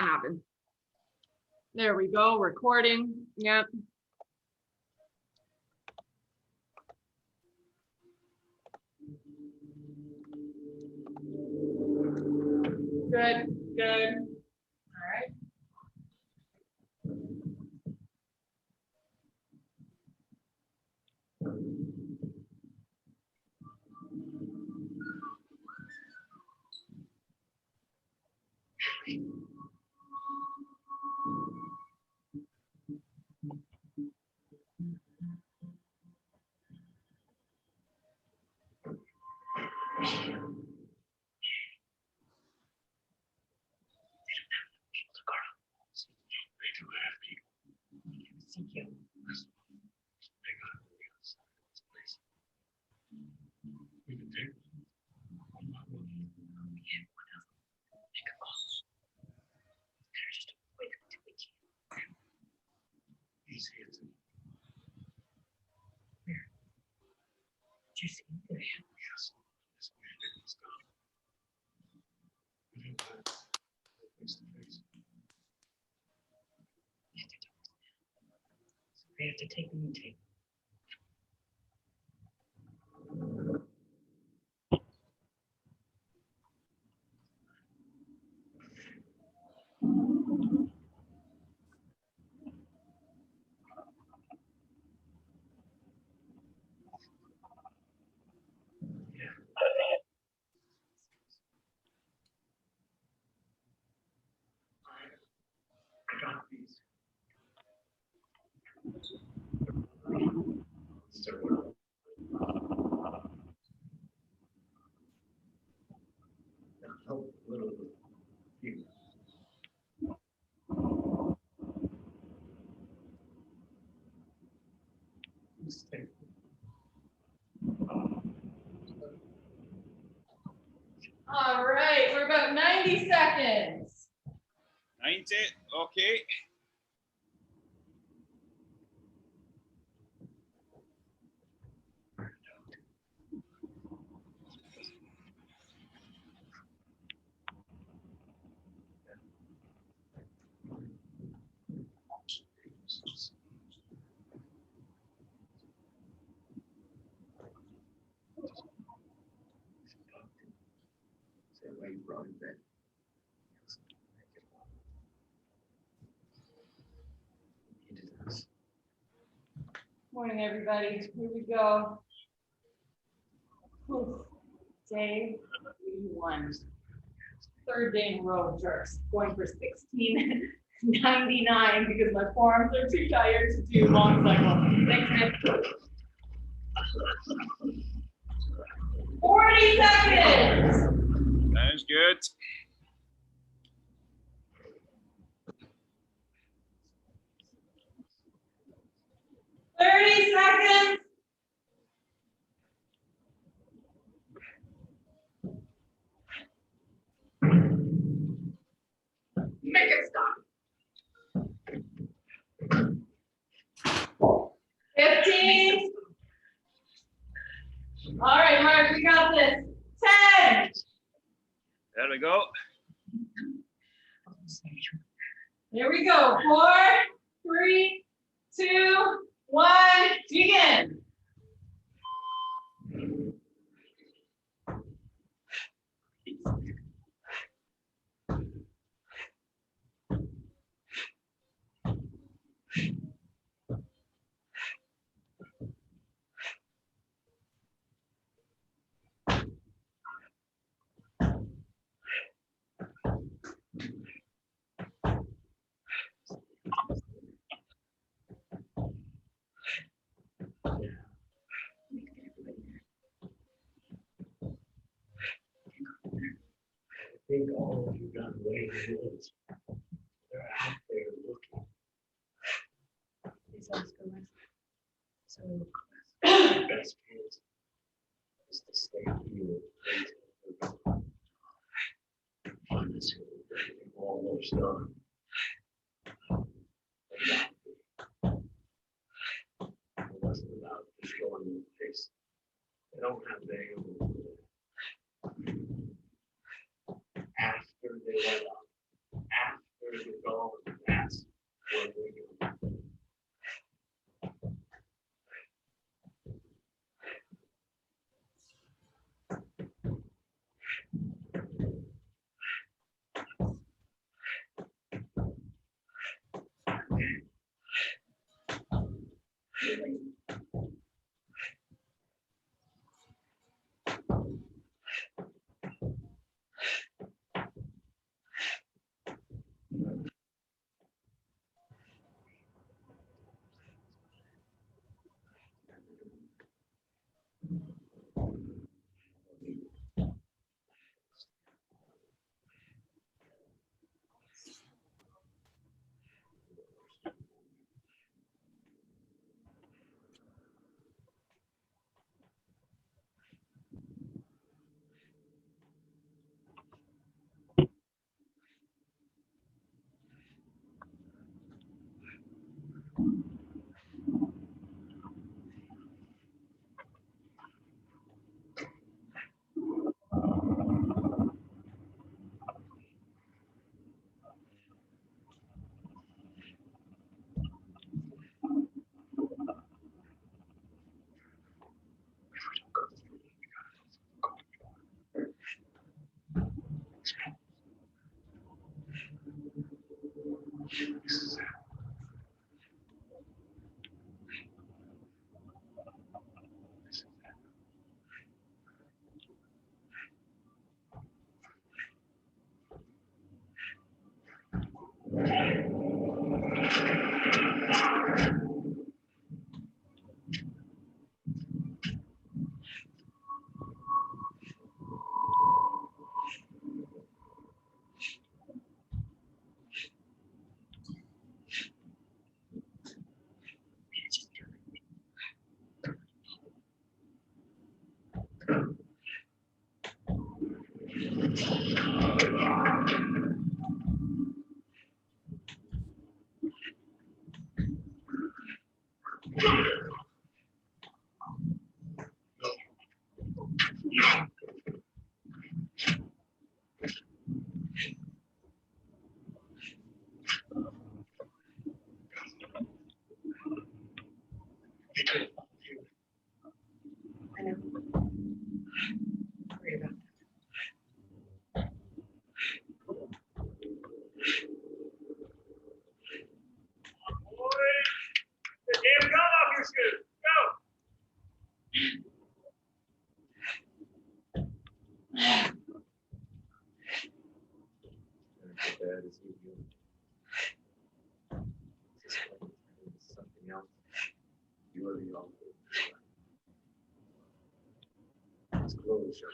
to happen. There we go, recording. Yep. Good, good. All right. Did you see it? Yes. Face to face. We have to take them and take. I got these. Help a little bit. All right, we're about 90 seconds. 90, okay. Say why you brought it back. Morning, everybody. Here we go. Oof. Day 81. Third day in a row of jerks. Going for 1699 because my forearms are too tired to do long cycle. Thanks, Nick. 40 seconds. Sounds good. Seconds. Make it stop. 15. All right, Mark, we got this. 10. There we go. Here we go. 4, 3, 2, 1. Begin. I think all of you got away with it. They're out there looking. So the best chance is to stay here until find this almost done. It wasn't about just going in the face. They don't have their after they let up, after Where does it go and pass? Where do we go? Worry about The damn gum off your shoes. Go. Bad as usual. Something else. You are the only. It's closed.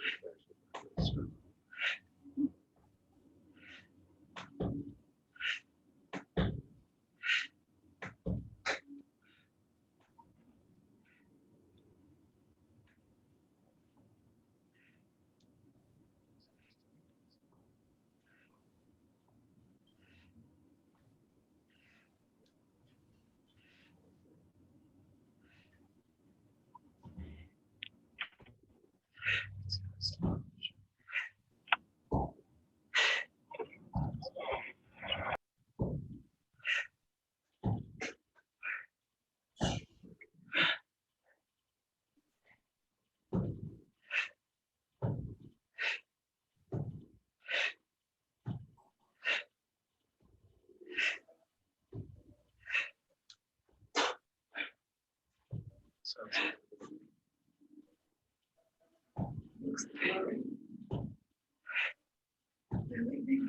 looks blurry. They're leaving.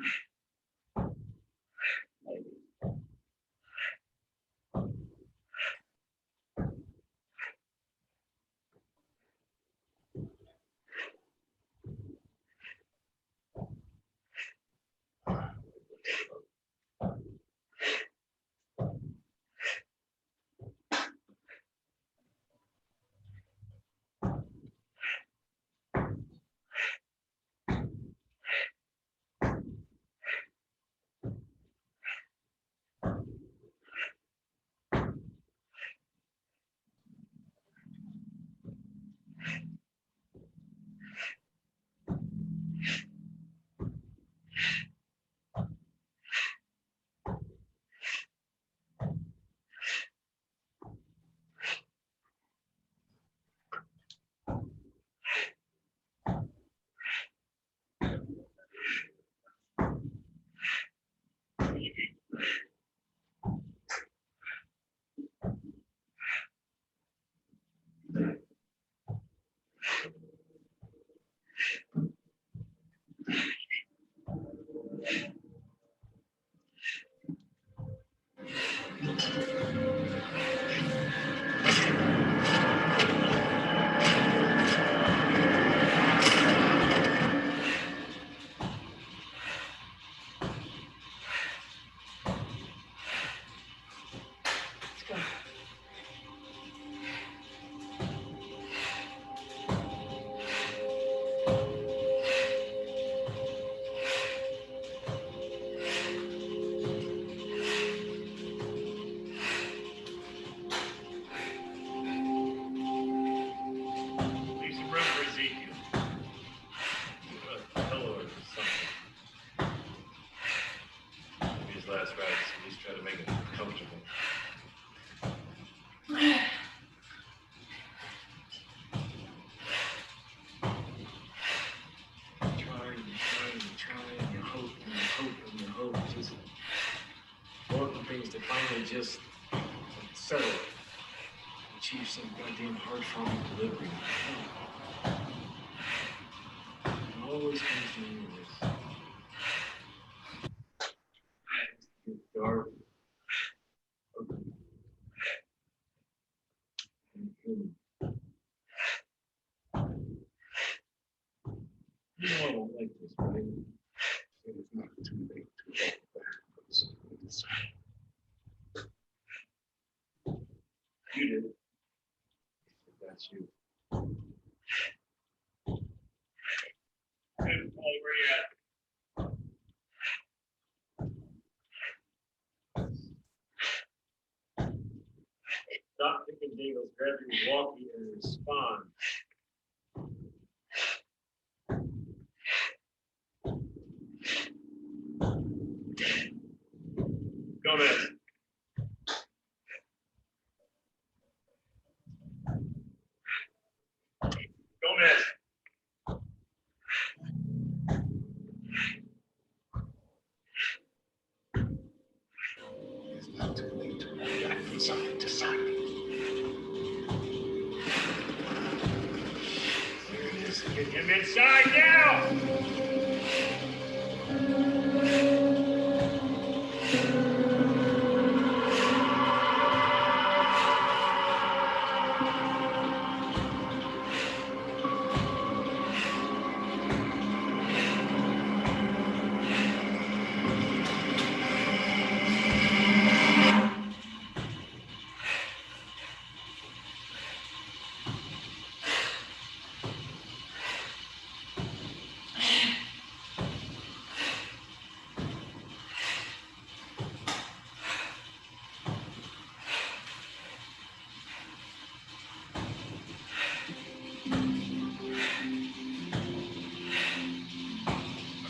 last ride, so just try to make it comfortable. Trying, you hope, and you hope, and you hope. Just wanting things to finally just settle. Achieve some goddamn hard-fought delivery. It always comes to me with this. Dark. And you know I don't like this, right? So it's not too late to walk back. So it's- You did. That's you. Good, Paul, where you at? Stop thinking Dingles, grab your walkie and respond. Gomez. Gomez. It's not too late to move back from side to side. There it is. Get him inside now!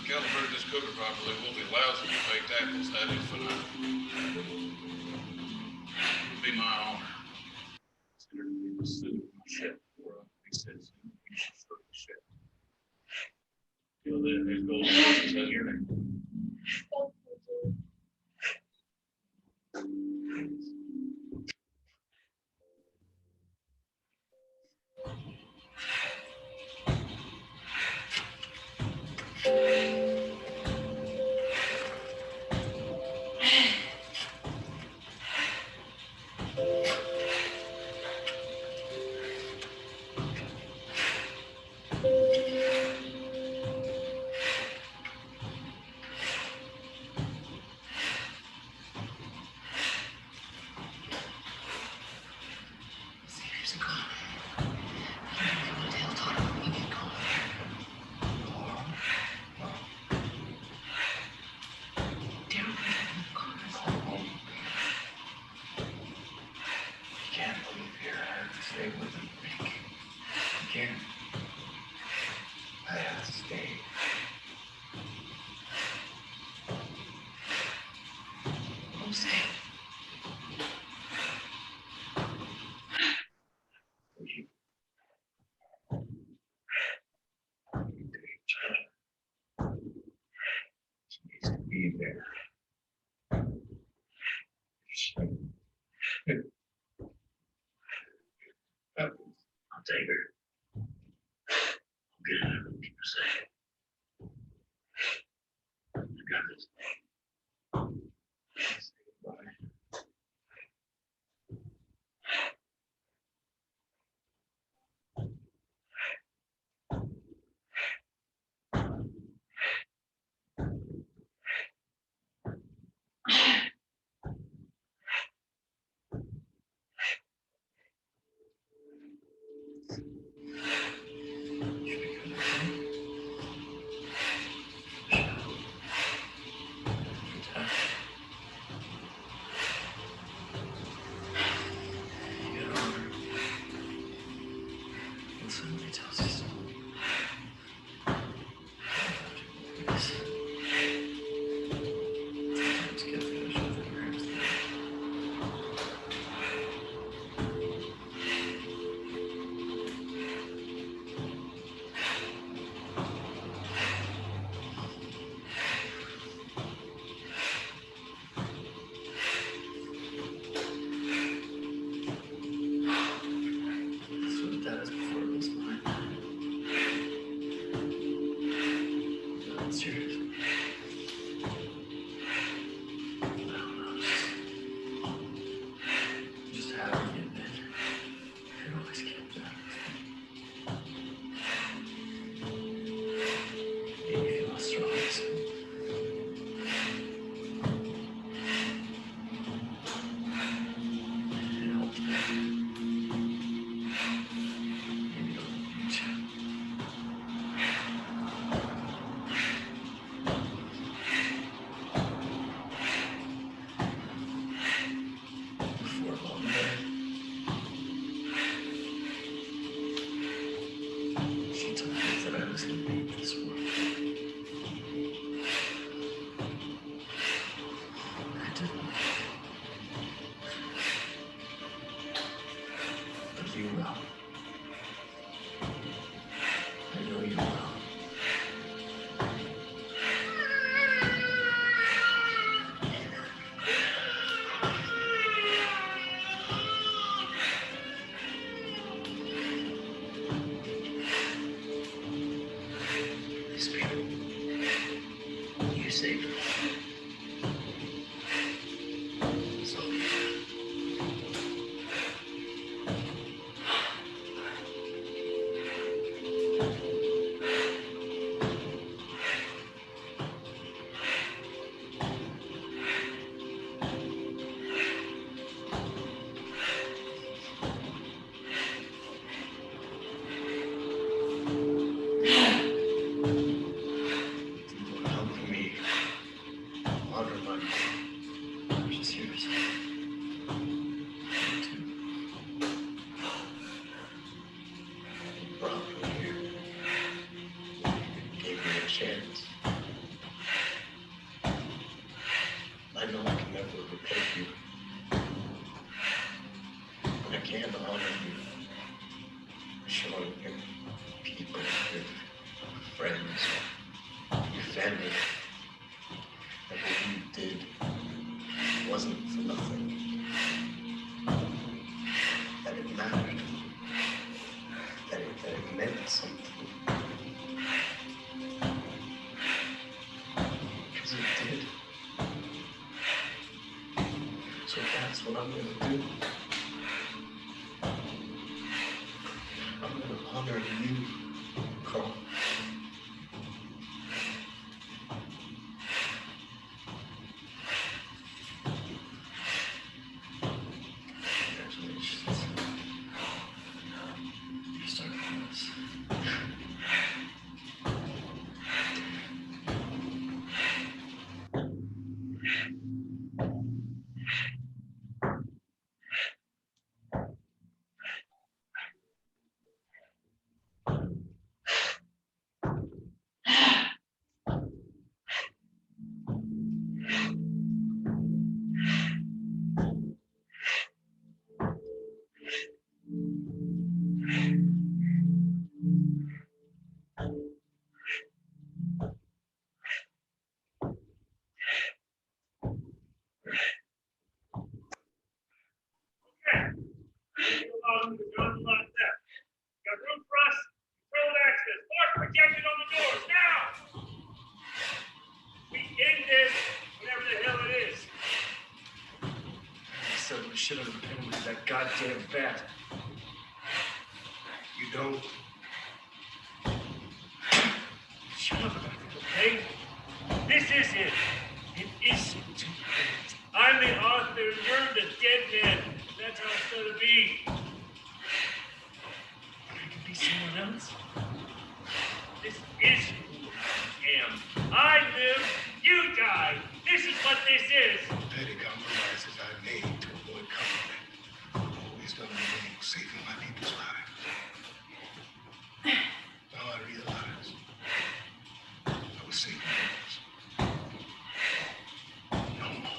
Calibrated this cooker properly, we'll be lousy to make tackles, that is for now. It'll be my honor. Consider me the city of my ship, or he says, you should start the ship. You know, there's gold horses out here. Be there. I'll take her. I'll get her. Keep her safe. I got this. Say goodbye. didn't. But you will. I know you will. These people, you saved them. So, for helping me honor my precious years. You too. You brought me here. You gave me a chance. I know I can never repay you. But I can honor you for showing your people, your friends, your family, that what you did wasn't for nothing. That it mattered. That it meant something. Because it did. So that's what I'm gonna do. I'm gonna honor you, Carl. Congratulations. You started this. Got room for us, controlled access, force protection on the doors, now! We end this, whatever the hell it is. I said we should have been with that goddamn bat. You don't. Shut up, okay? This is it. It is too late. I'm the author, you're the dead man. That's how it's gonna be. I could be someone else. This is who I am. I live, you die. This is what this is. Petty compromises I made to avoid conflict. Always done remain saving my people's lives. Now I realize I was saving yours. No more.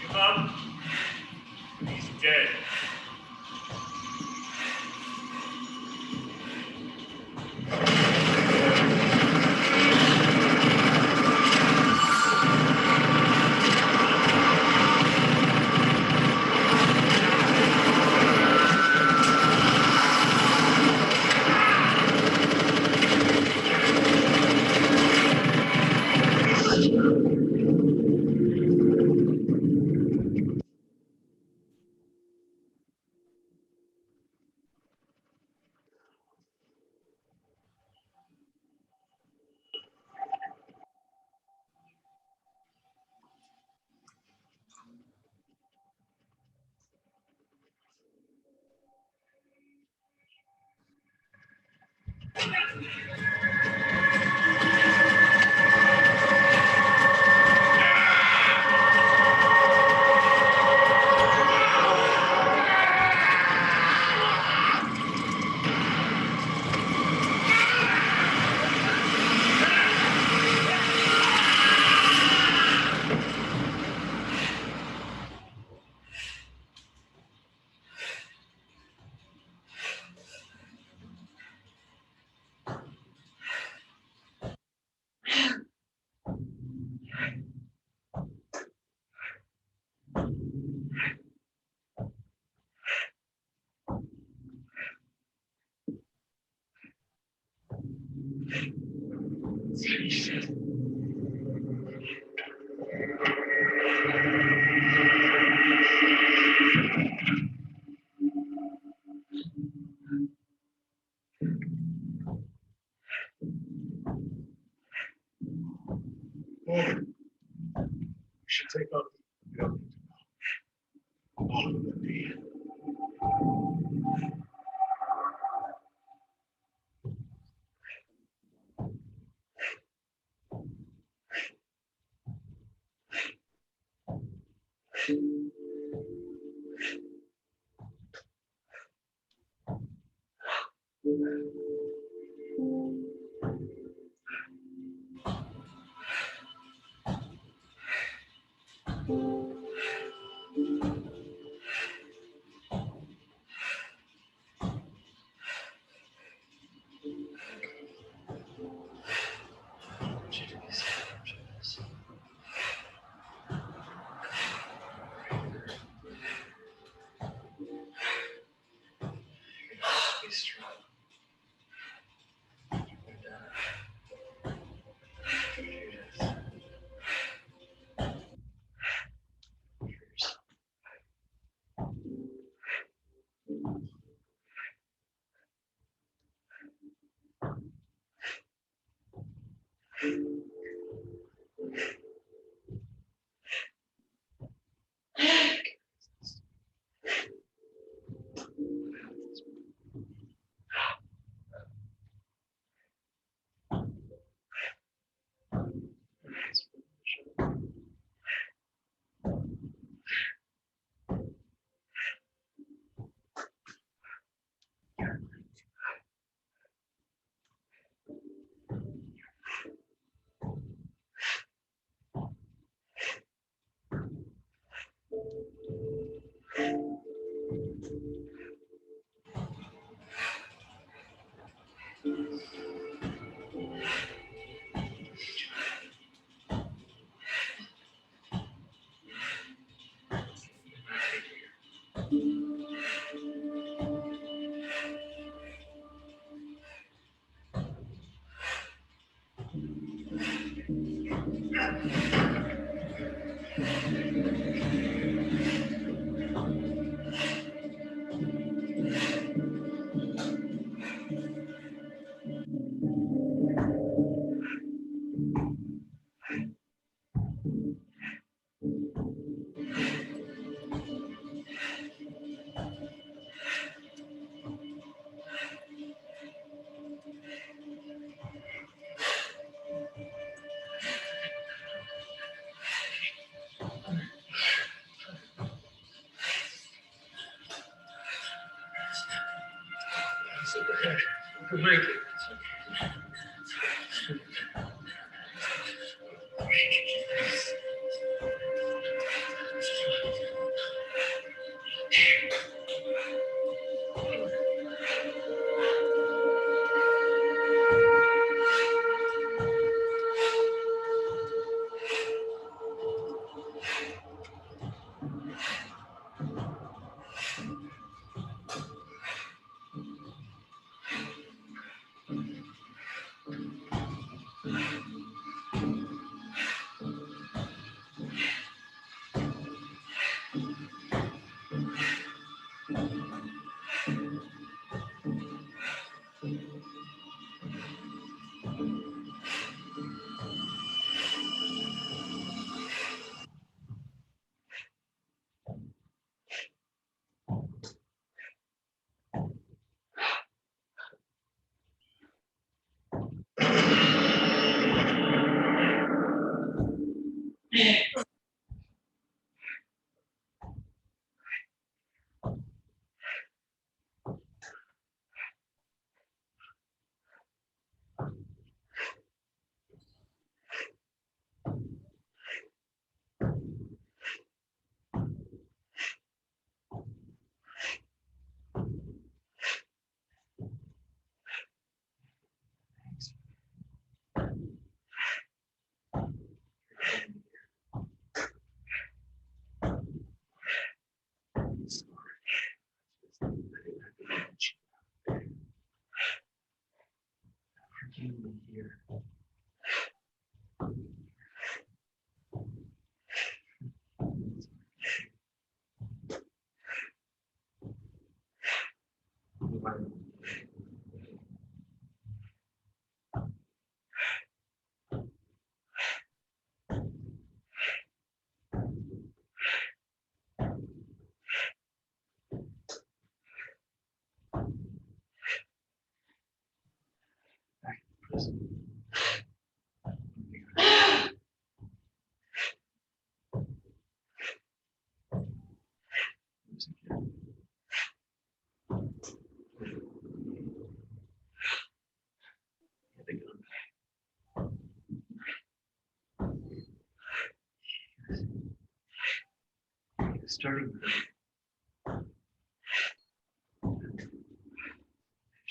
Give up. He's dead. all of the dead. Be strong. It's okay. You can make it. Starting with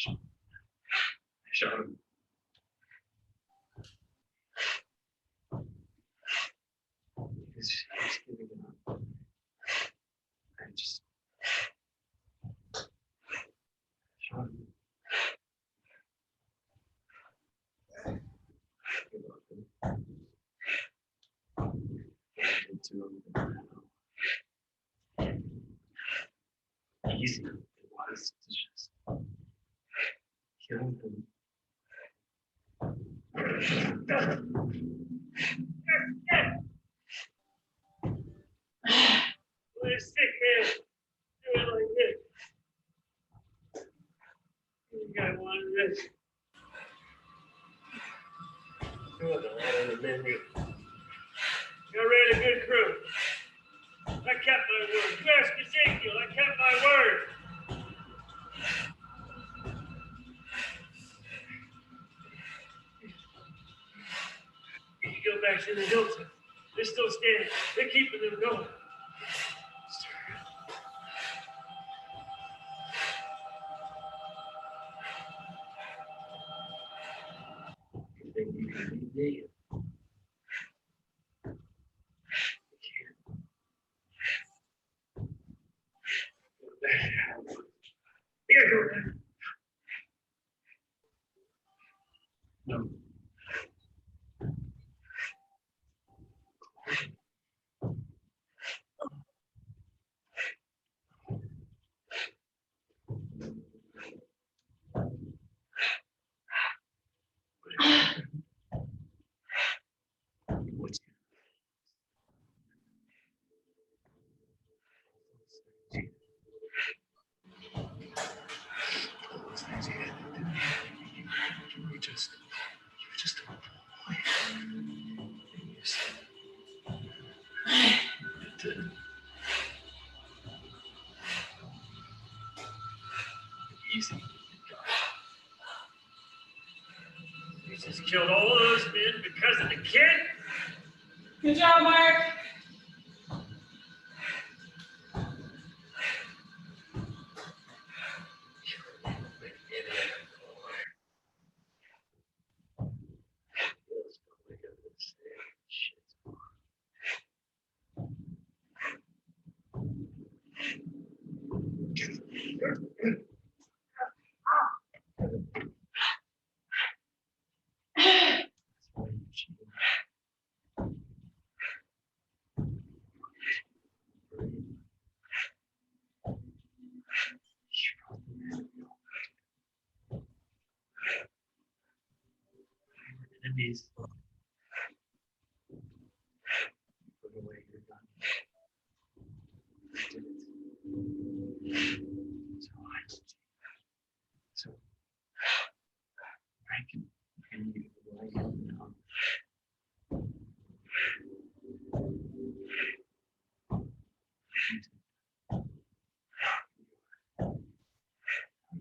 I shot him. He's giving it up. I just shot him. Easy it was to just kill them. Let a sick man do it like this. You got one of this. You want a lot on the menu. You ran a good crew. I kept my word. You asked Ezekiel, I kept my word. You can go back to the Hilton. They're still standing. They're keeping them going. You think you can be me? Here, go. No. What's those things he had to do? You were just a boy. You just did. Easy. You just killed all those men because of the kid? Good job, Mark. Enemies. Put away your gun. Did it. So I can you who I am now.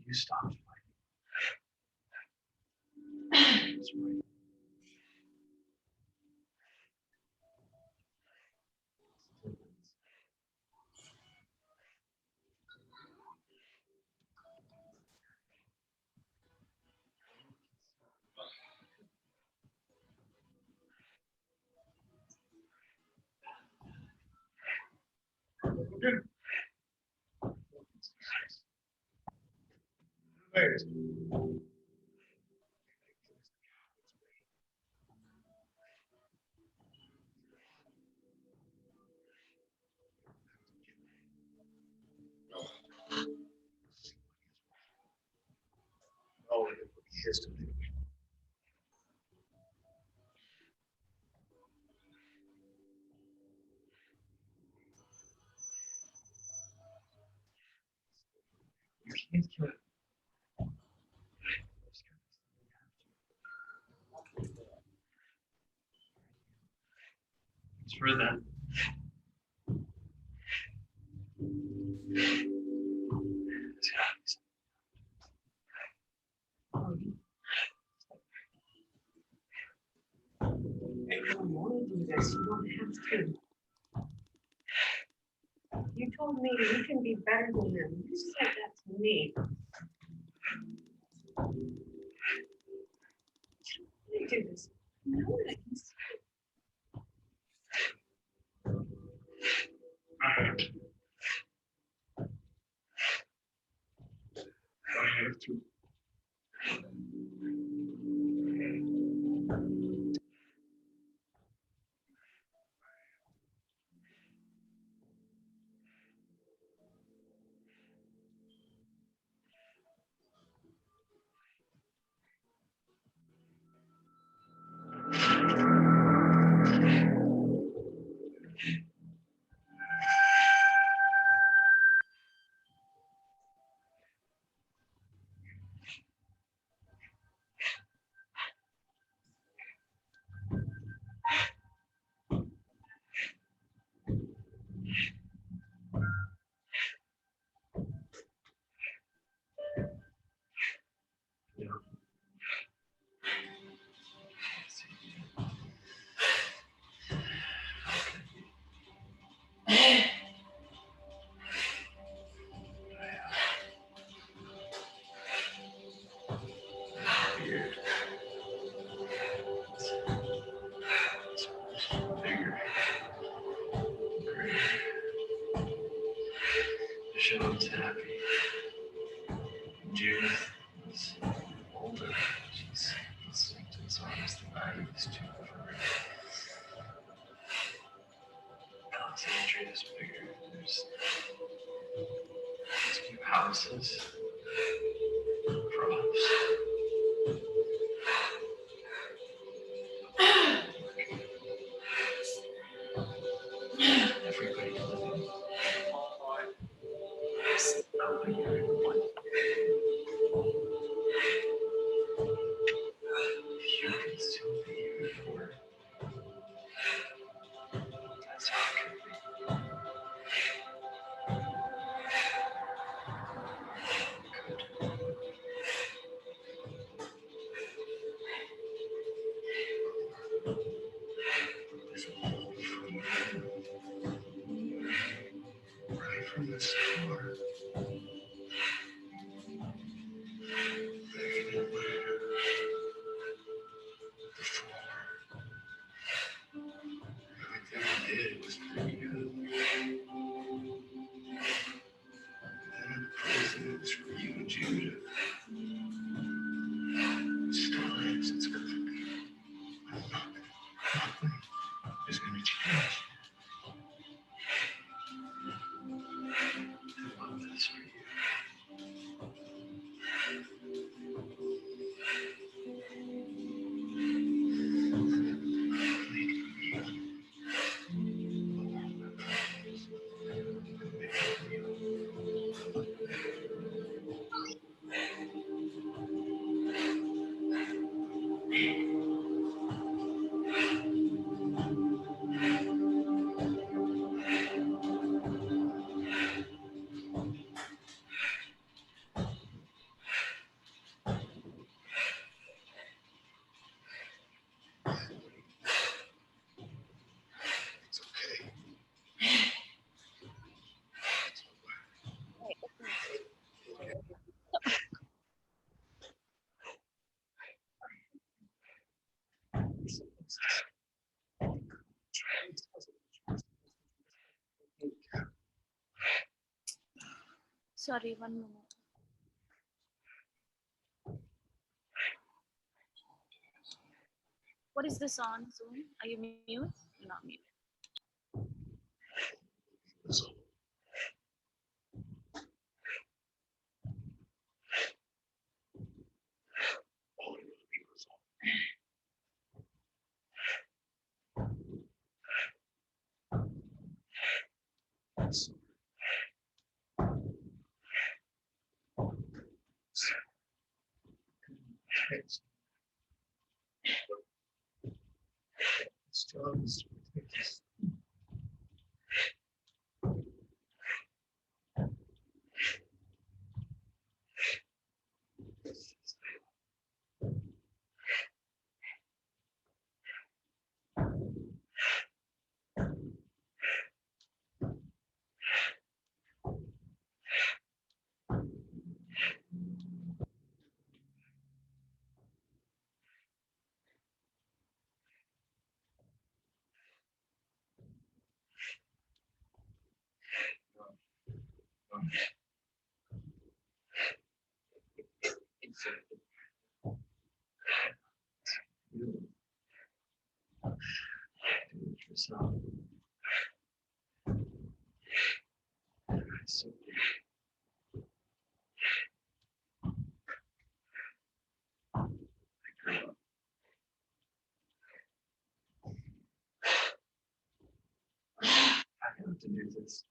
You stopped fighting. That's right. Where's all of it is to do. You can't kill it. It's for them. I don't want to do this. You don't have to. You told me you can be better than them. You said that to me. I do this. No, I can see. I have to. Bigger, greater. Sean's happy. Judith is older. She's listening to songs than I used to for her. Alexandria is bigger. There's new houses, crops. Everybody living. Oh, you're one. If you can still be here for it, that's how it could be. There's a hole for you. Right from the start. Begging it later. Before. Everything I did was for you. And in prison, it was for you and Judah. It still is. It's good for me. Nothing is going to change. I love this for you. It's okay. Sorry, one moment. What is this on Zoom? Are you mute? You're not mute. So, all it will be resolved. So, it's His job is to protect us. I have to do this.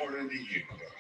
Morning to you, darling.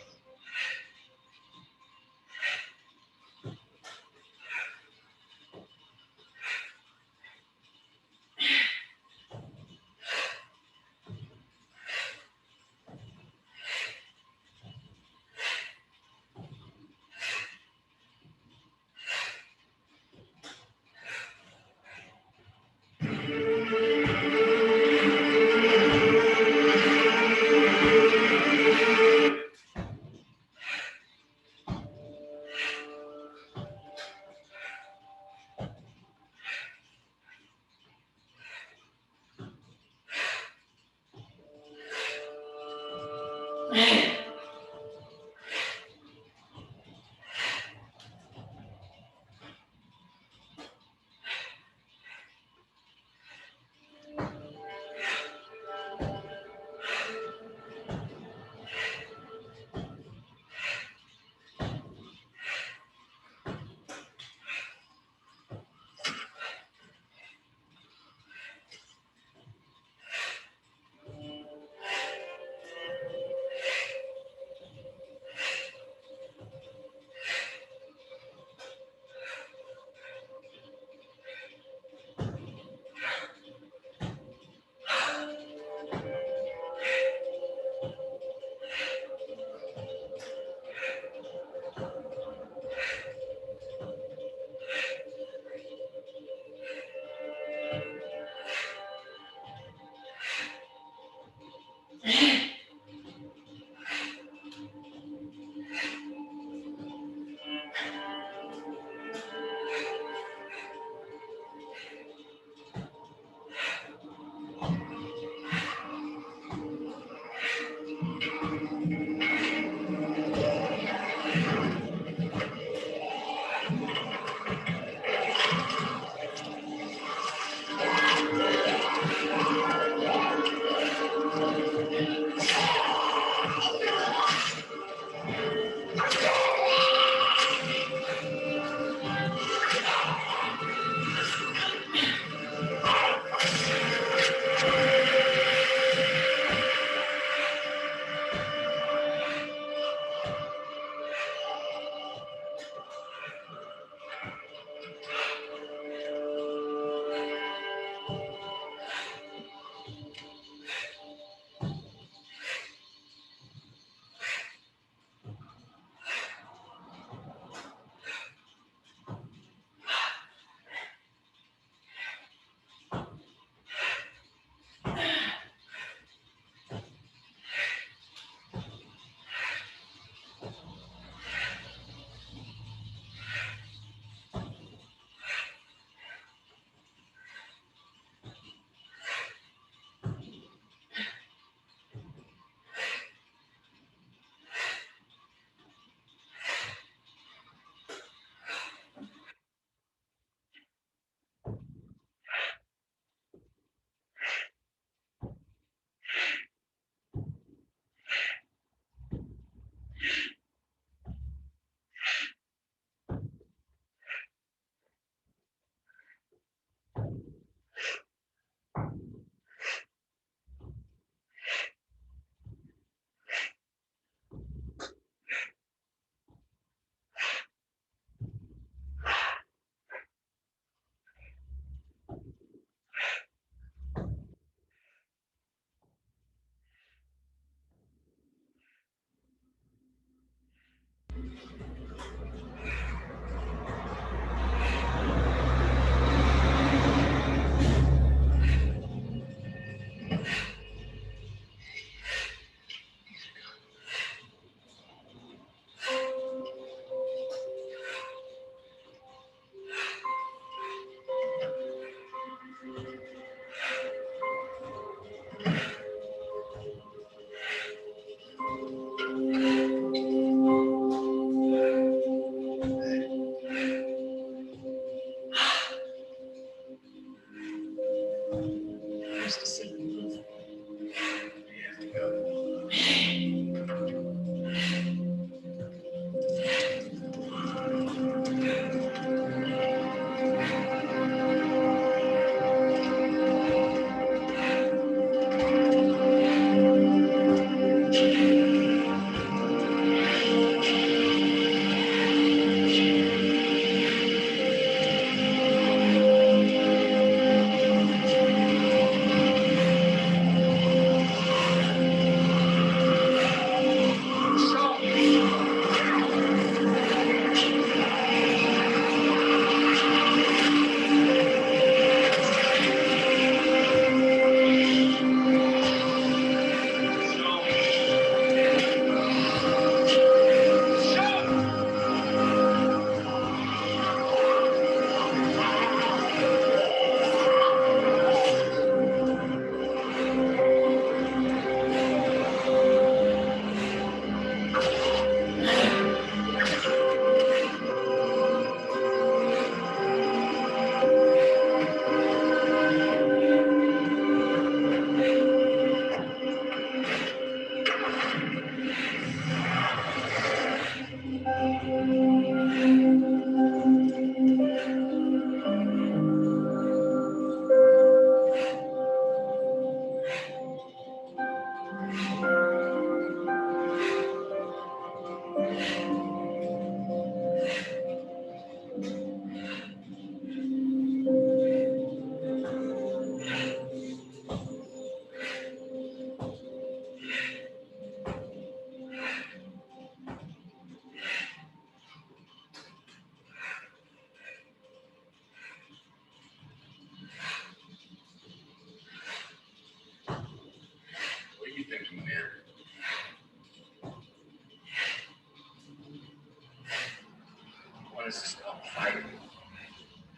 us to stop fighting.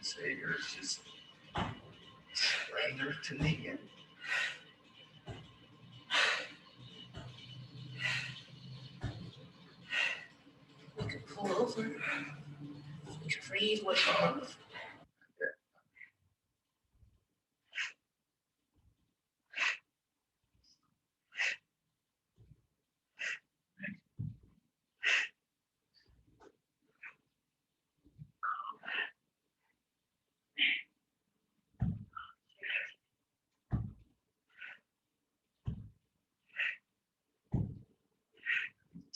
Saviors just surrender to Negan. We could pull over. We could read what you love.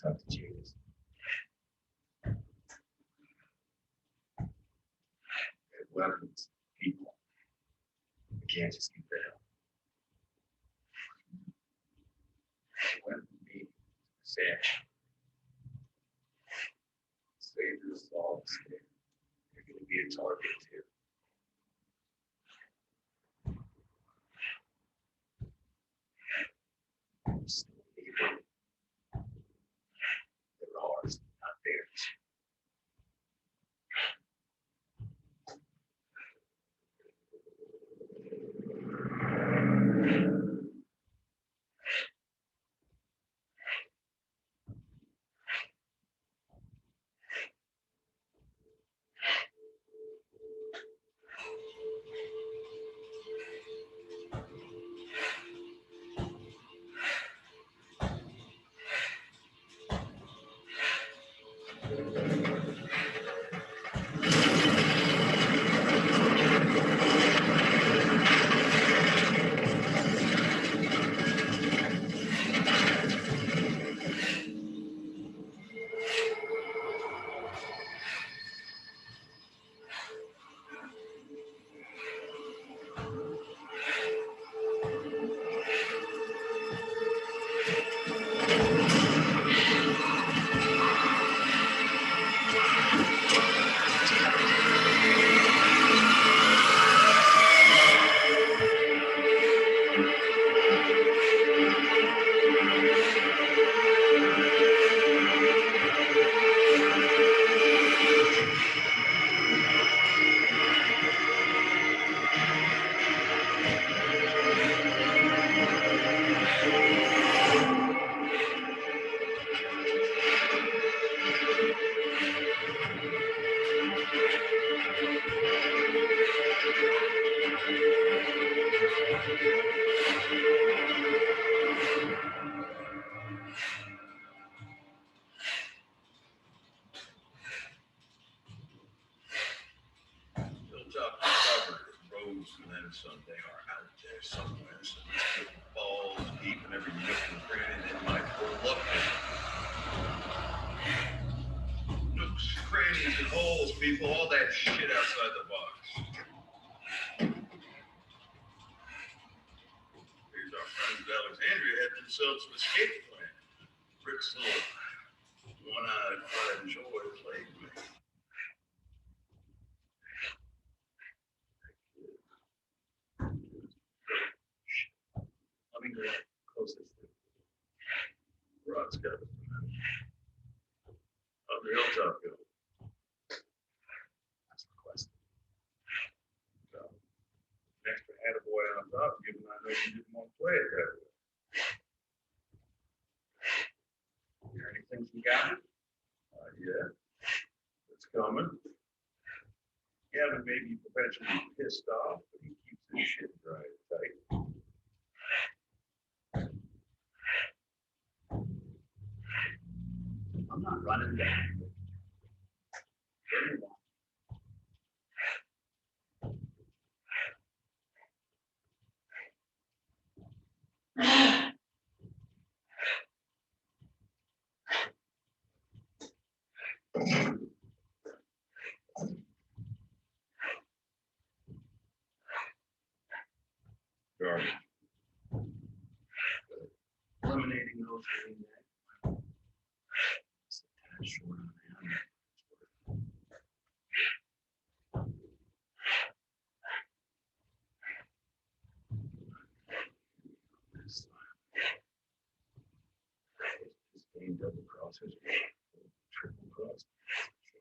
Talk to Jesus. We have weapons, people. We can't just keep that up. Weapon be sad. Savior's all scared. You're going to be a target too. Still need it. They're ours, not theirs. Hilltop discovered roads and then someday are out there somewhere. So these people balls deep in every nook and cranny they might pull up in. Nooks, crannies, and holes, people, all that shit outside the box. Here's our friends at Alexandria had themselves an escape plan. Rick's little one-eyed pride and joy plagued me. Let me go close this thing. Rod's got it. On the hilltop go. That's requested. So, next to attaboy on top, given I know you didn't want to play it that way. Hear anything from Gavin? Yeah. It's coming. Gavin may be perpetually pissed off, but he keeps his shit dry and tight. I'm not running down. Where do you want? Garbage. Eliminating those green eggs. It's a tad short on the end. This game double crosses, triple cross.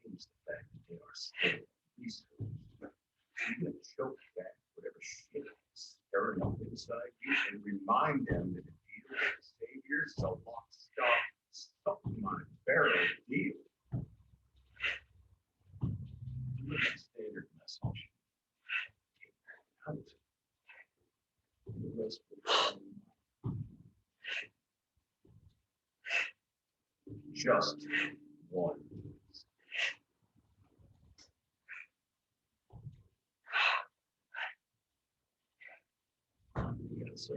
Change the fact that they are remind them that a deal with the saviors is a lock, stock, my barrel deal. Deliver the standard message. Take that out. The rest will come. Just one. Yes, say,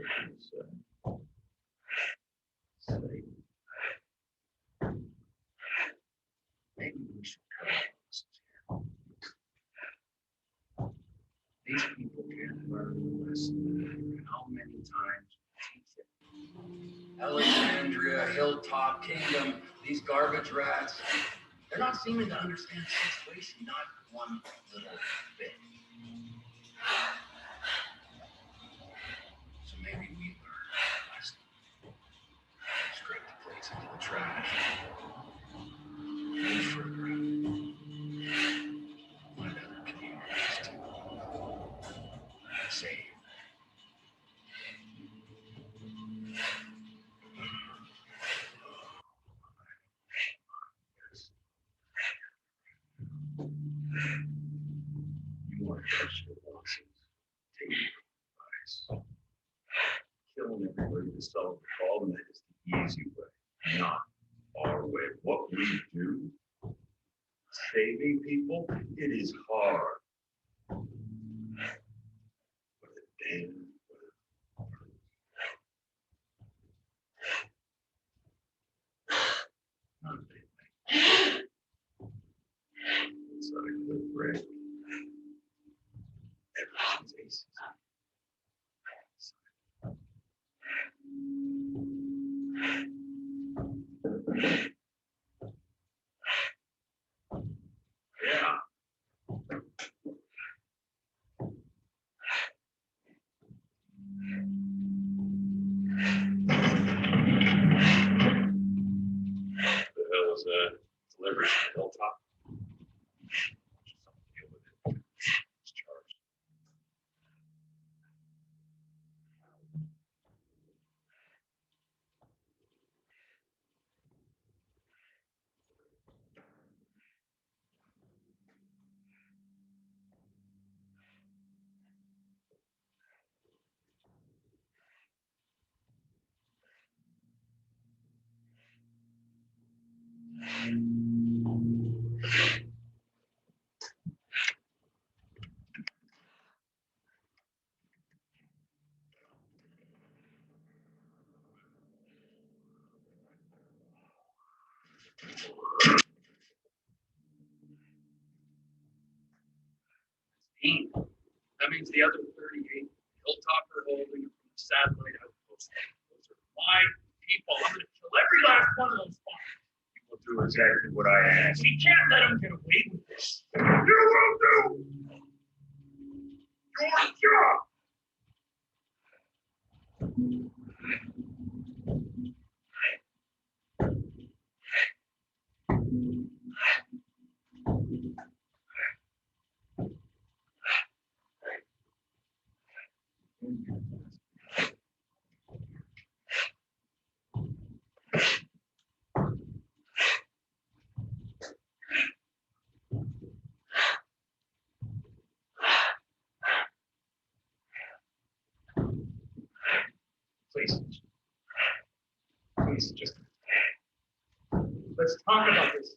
maybe we should cut this here. These people can't learn the lesson. How many times we teach it? Alexandria, Hilltop, Kingdom, these garbage rats, they're not seeming to understand the situation, not one little bit. So maybe we learn a lesson. Scrape the plates into the trash. Move further out. Find other communities to save. You want to touch your losses. Take advice. Killing everybody to solve the problem, that is the easy way, not our way. What we do, saving people, it is hard. But the damn not a big thing. It's not a good break. Everything's aces. Yeah. The hell is that? Delivery Hilltop. Deal with it. It's charged. That means the other 38 Hilltop are holding from the satellite outpost. Those are my people. I'm going to kill every last one of those fuckers. You will do exactly what I asked. We can't let them get away with this. You will do your job. Please, just let's talk about this.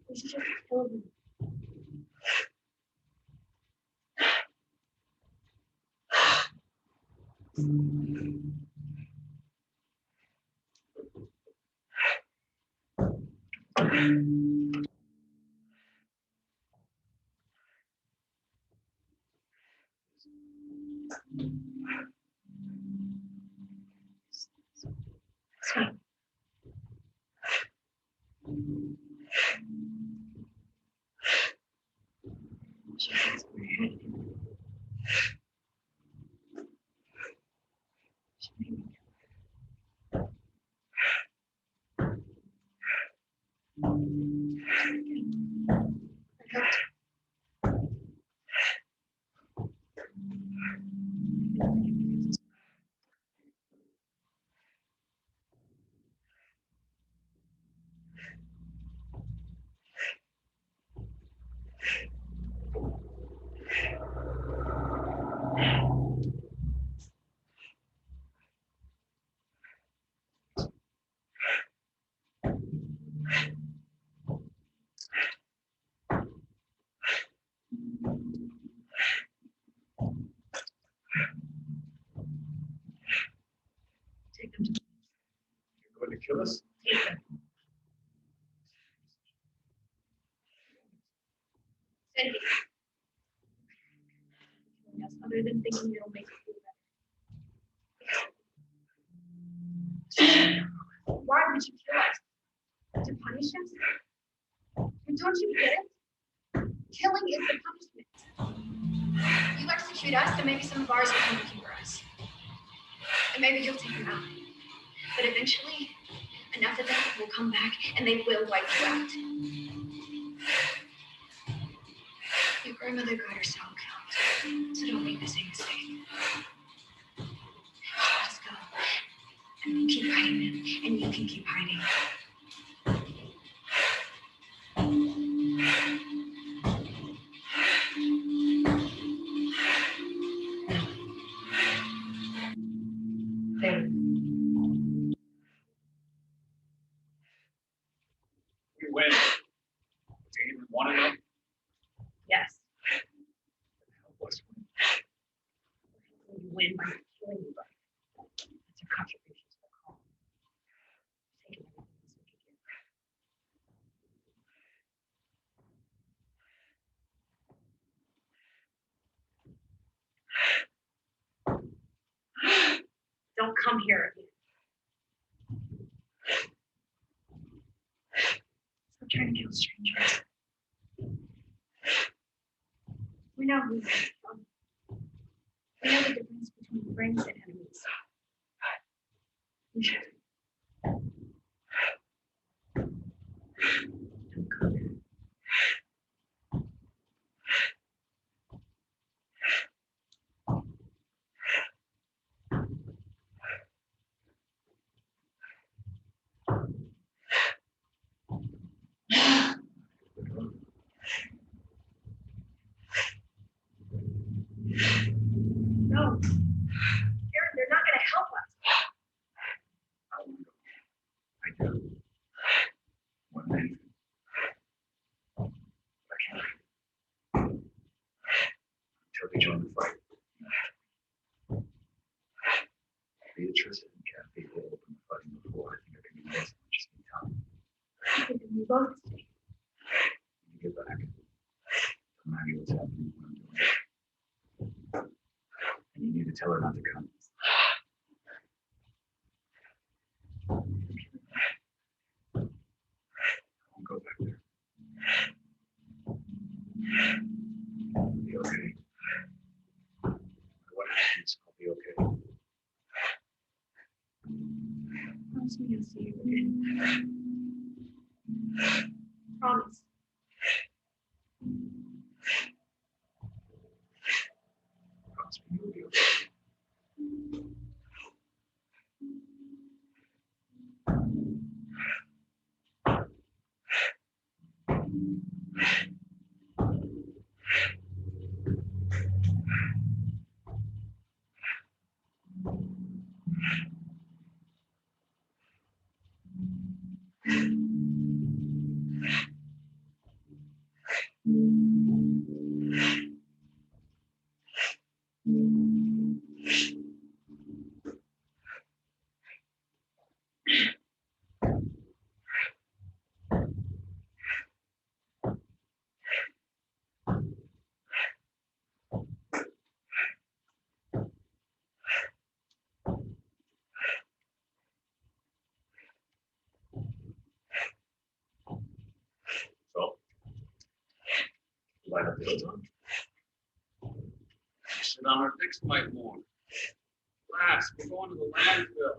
We should just kill them. Phyllis? Cindy. Yes, other than thinking it'll make you feel better. Why would you kill us? To punish us? And don't you get it? Killing is the punishment. You execute us, then maybe some of ours will come looking for us. And maybe you'll take them out. But eventually, enough of them will come back and they will wipe you out. Your grandmother got herself killed, so don't make the same mistake. Let's go. And we'll keep hiding them, and you can keep hiding. We win. Team one of them. Yes. Help us win. You win by killing you. That's your contribution to the call. Taking everything we can give. Don't come here again. Stop trying to kill strangers. We know who you're from. We know the difference between friends and enemies. We should. Don't come here. No. Aaron, they're not going to help us. I do. One man. I can't. Until they join the fight. Beatrice and Kathy will open the fighting before. I think I can do this. Just need time. I think we both stay. You get back. Remind me what's happening when I'm doing it. And you need to tell her not to come. I won't go back there. I'll be okay. What happens, I'll be okay. Promise me you'll see you again. Promise. Promise me you'll be okay. So, light up the ozone. Sit on our fixed light more. Last, we're going to the landfill.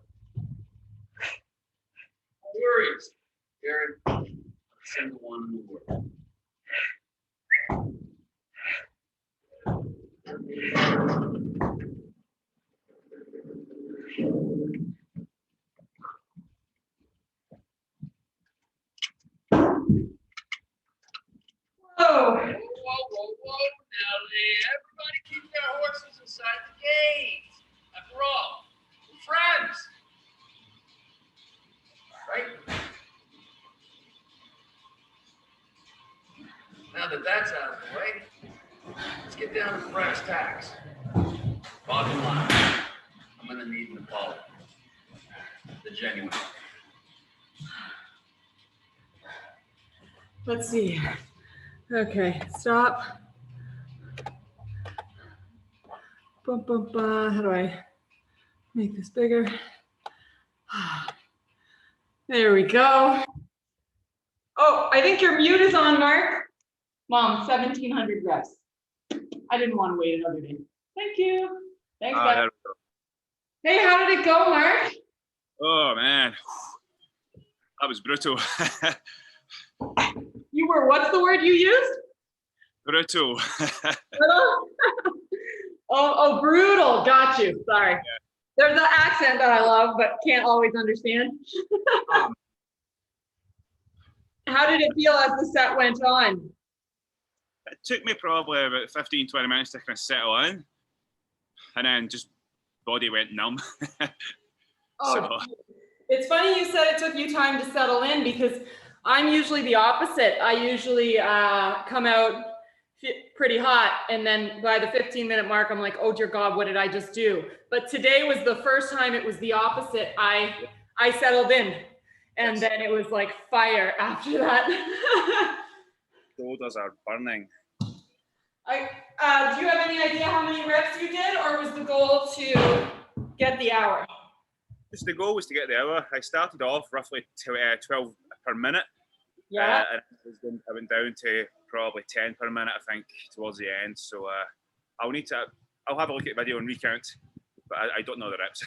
No worries, Gary. Not a single one in the world. Whoa. Whoa, Nelly. Everybody keep their horses inside the gate. After all, we're friends. Right? Now that that's out of the way, let's get down to brass tacks. Bottom line, I'm gonna need an apology. The genuine. Let's see. Okay, stop. Bum, bum, bum. How do I make this bigger? There we go. Oh, I think your mute is on, Mark. Mom, 1,700 reps. I didn't want to wait another day. Thank you. Thanks, guys. There we go. Hey, how did it go, Mark? Oh man, that was brutal. You were, what's the word you used? Brutal. Oh, brutal. Got you. Sorry. Yeah. There's an accent that I love, but can't always understand. How did it feel as the set went on? It took me probably about 15, 20 minutes to kind of settle in, and then just body went numb. Oh, So, it's funny you said it took you time to settle in, because I'm usually the opposite. I usually come out pretty hot, and then by the 15-minute mark, I'm like, oh dear God, what did I just do? But today was the first time it was the opposite. I settled in, and then it was like fire after that. shoulders are burning. Do you have any idea how many reps you did, or was the goal to get the hour? Just the goal was to get the hour. I started off roughly 12 per minute. Yeah. And I went down to probably 10 per minute, I think, towards the end. So I'll have a look at the video and recount, but I don't know the reps.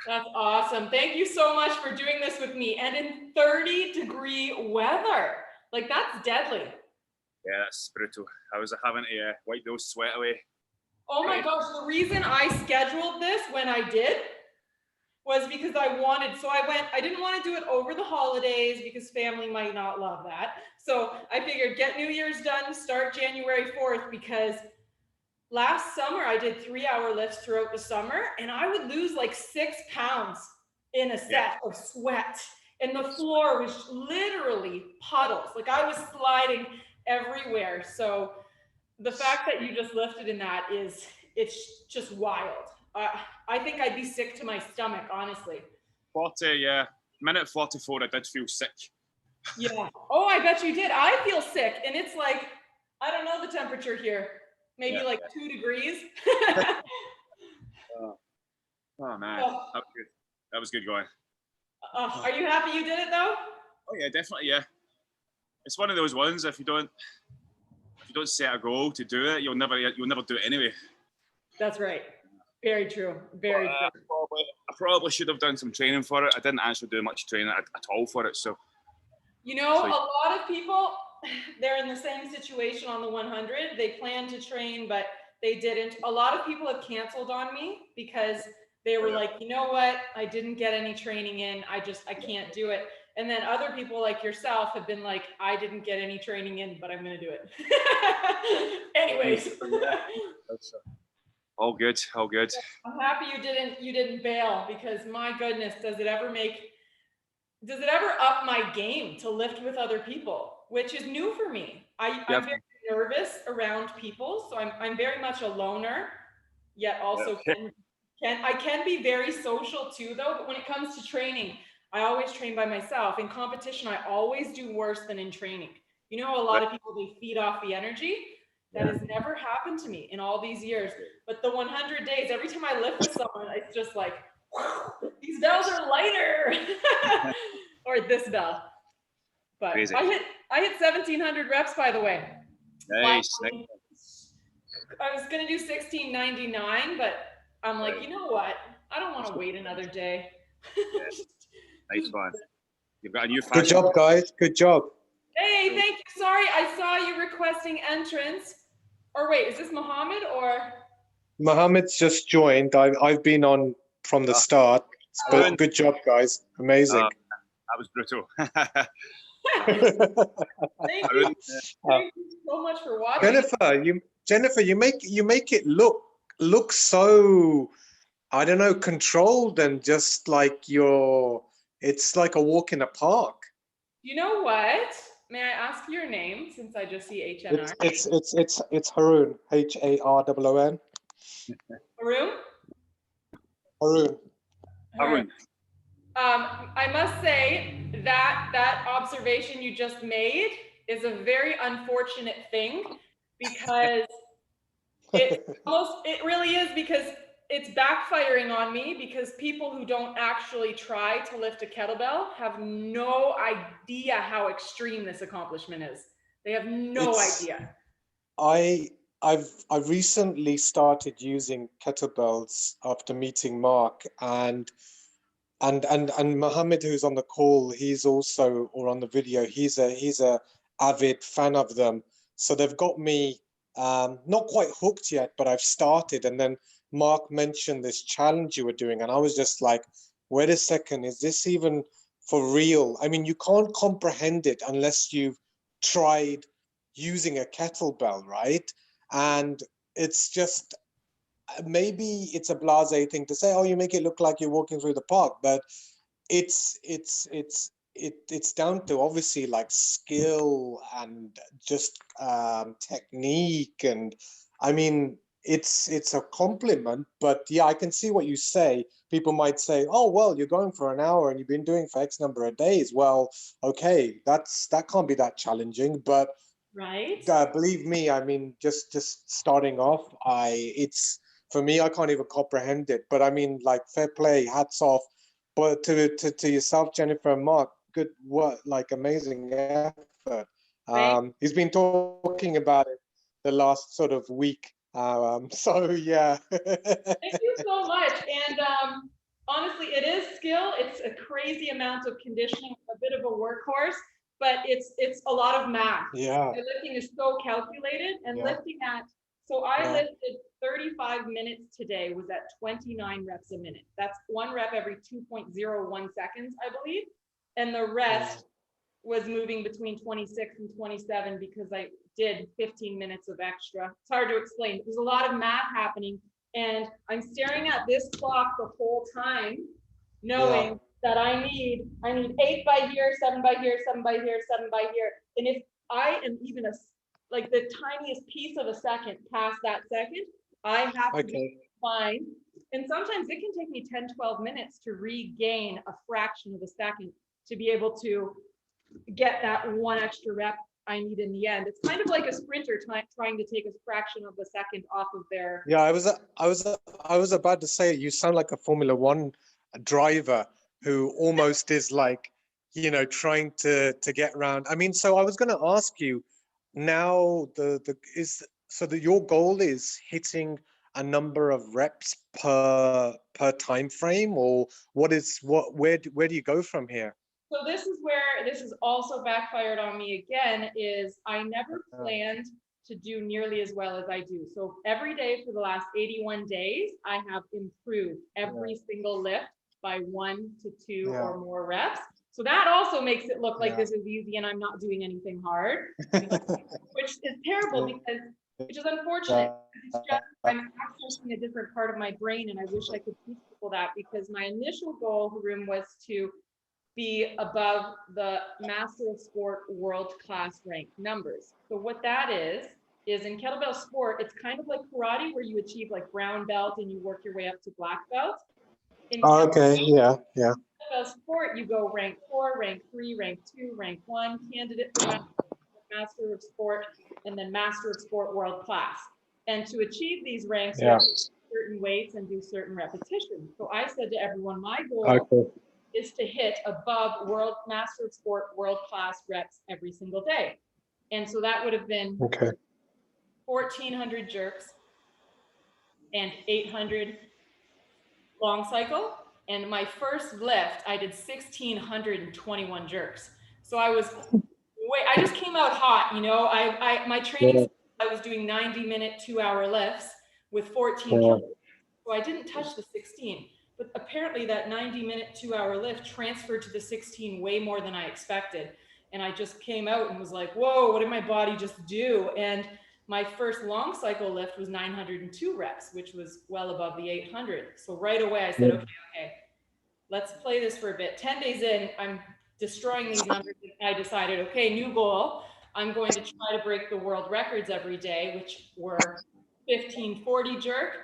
That's awesome. Thank you so much for doing this with me, and in 30-degree weather. Like, that's deadly. Yeah, that's brutal. I was having to wipe those sweat away. Oh my gosh, the reason I scheduled this when I did was because I didn't want to do it over the holidays because family might not love that. So I figured get New Year's done, start January 4th, because last summer I did 3-hour lifts throughout the summer, and I would lose like 6 pounds in a set of sweat. And the floor was literally puddles. Like, I was sliding everywhere. So the fact that you just lifted in that it's just wild. I think I'd be sick to my stomach, honestly. 40, yeah. Minute 44, I did feel sick. Yeah. Oh, I bet you did. I feel sick, and it's like, I don't know the temperature here. Maybe like 2 degrees. Oh man, that was good. That was good going. Are you happy you did it though? Oh yeah, definitely, yeah. It's one of those ones, if you don't set a goal to do it, you'll never do it anyway. That's right. Very true. Very true. I probably should have done some training for it. I didn't actually do much training at all for it. So, a lot of people, they're in the same situation on the 100. They planned to train, but they didn't. A lot of people have canceled on me because they were like, you know what? I didn't get any training in. I can't do it. And then other people like yourself have been like, I didn't get any training in, but I'm going to do it. Anyways. All good. I'm happy you didn't bail, because my goodness, does it ever up my game to lift with other people, which is new for me. I'm very nervous around people. So I'm very much a loner, yet also I can be very social too though. But when it comes to training, I always train by myself. In competition, I always do worse than in training. A lot of people, they feed off the energy. That has never happened to me in all these years. But the 100 days, every time I lift with someone, it's just like, these bells are lighter. Or this bell. But crazy. I hit 1,700 reps, by the way. Nice. I was gonna do 1,699, but I'm like, you know what? I don't want to wait another day. Nice one. You've got a new Good job, guys. Good job. Hey, thank you. Sorry, I saw you requesting entrance. Or wait, is this Mohammed or? Mohammed's just joined. I've been on from the start. But good job, guys. Amazing. That was brutal. Thank you so much for watching. Jennifer, you make it look so, I don't know, controlled, and just like it's like a walk in a park. You know what? May I ask your name, since I just see HNR? It's Haroon, Harroon. Haroon? Haroon. Haroon. Yeah. Okay. I must say that that observation you just made is a very unfortunate thing because it really is, because it's backfiring on me, because people who don't actually try to lift a kettlebell have no idea how extreme this accomplishment is. They have no idea. I've recently started using kettlebells after meeting Mark, and Mohammed, who's on the call, he's also, or on the video, he's a avid fan of them. So they've got me not quite hooked yet, but I've started. And then Mark mentioned this challenge you were doing, and I was just like, wait a second, is this even for real? I mean, you can't comprehend it unless you've tried using a kettlebell, right? And it's just, maybe it's a blasé thing to say, oh, you make it look like you're walking through the park, but it's down to obviously like skill and just technique. And I mean, it's a compliment, but yeah, I can see what you say. People might say, oh, well, you're going for an hour and you've been doing for X number of days. Well, okay, that can't be that challenging, but right. Believe me, I mean, just starting off, it's, for me, I can't even comprehend it. But I mean, like, fair play, hats off. But to yourself, Jennifer and Mark, good work, like amazing effort. He's been talking about it the last sort of week. So yeah. Thank you so much. And honestly, it is skill. It's a crazy amount of conditioning, a bit of a workhorse, but it's a lot of math. Yeah. The lifting is so calculated, and lifting at, so I lifted 35 minutes today, was at 29 reps a minute. That's one rep every 2.01 seconds, I believe. And the rest was moving between 26 and 27 because I did 15 minutes of extra. It's hard to explain. There's a lot of math happening, and I'm staring at this clock the whole time, knowing that I need 8 by here, 7 by here, 7 by here, 7 by here. And if I am even like the tiniest piece of a second past that second, I have to be fine. And sometimes it can take me 10, 12 minutes to regain a fraction of a second to be able to get that one extra rep I need in the end. It's kind of like a sprinter trying to take a fraction of a second off of their. Yeah, I was about to say, you sound like a Formula One driver who almost is like, you know, trying to get around. I mean, so I was going to ask you now, so that your goal is hitting a number of reps per time frame, or where do you go from here? So this is where this is also backfired on me again, is I never planned to do nearly as well as I do. So every day for the last 81 days, I have improved every single lift by 1 to 2 or more reps. So that also makes it look like this is easy and I'm not doing anything hard, which is terrible because, which is unfortunate. It's just, I'm accessing a different part of my brain, and I wish I could teach people that, because my initial goal, Haroon, was to be above the Master of Sport world class rank numbers. So what that is in kettlebell sport, it's kind of like karate, where you achieve like brown belt and you work your way up to black belt. In kettlebell sport, you go rank 4, rank 3, rank 2, rank 1, candidate for Master of Sport, and then Master of Sport world class. And to achieve these ranks, you have to do certain weights and do certain repetitions. So I said to everyone, my goal is to hit above world Master of Sport world class reps every single day. And so that would have been 1,400 jerks and 800 long cycle. And my first lift, I did 1,621 jerks. So I just came out hot, you know. My training, I was doing 90-minute, 2-hour lifts with 14 kilograms. So I didn't touch the 16. But apparently that 90-minute, 2-hour lift transferred to the 16 way more than I expected. And I just came out and was like, whoa, what did my body just do? And my first long cycle lift was 902 reps, which was well above the 800. So right away I said, okay, let's play this for a bit. 10 days in, I'm destroying these numbers. I decided, okay, new goal. I'm going to try to break the world records every day, which were 1540 jerk